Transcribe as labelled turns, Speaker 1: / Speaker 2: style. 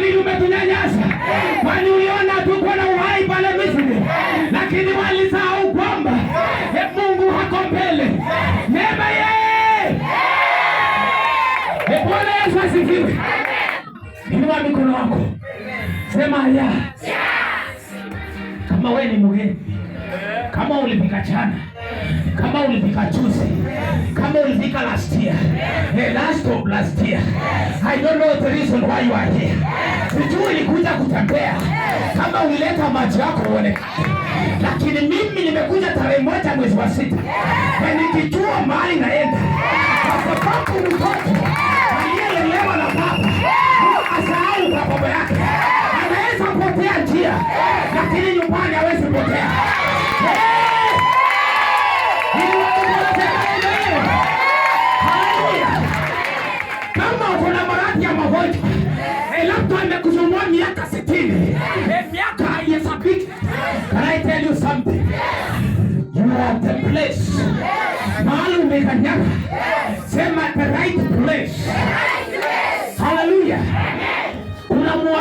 Speaker 1: nini umetunyanyasa? Kwani uliona tuko na uhai pale Misri? Lakini walisahau kwamba Mungu hako mbele. Neema yeye. Bwana Yesu asifiwe. Inua mikono wako. Sema ya. Kama wewe ni mgeni, kama ulifika jana, kama ulifika juzi, kama ulifika last year, last year, I don't know the reason why you are here. Sijui ulikuja kutembea, kama ulileta macho yako uonekane. Lakini mimi nimekuja tarehe 1 mwezi wa 6, na nikijua mahali naenda, kwa sababu mtoto aliyelelewa na baba asahau baba yake, anaweza potea njia, lakini nyumbani hawezi potea. Kama uko na maradhi ya magonjwa, labda amekusumbua miaka 60, miaka haihesabiki. Can I tell you something? You are the place. Mahali umekanyaga, sema the right place.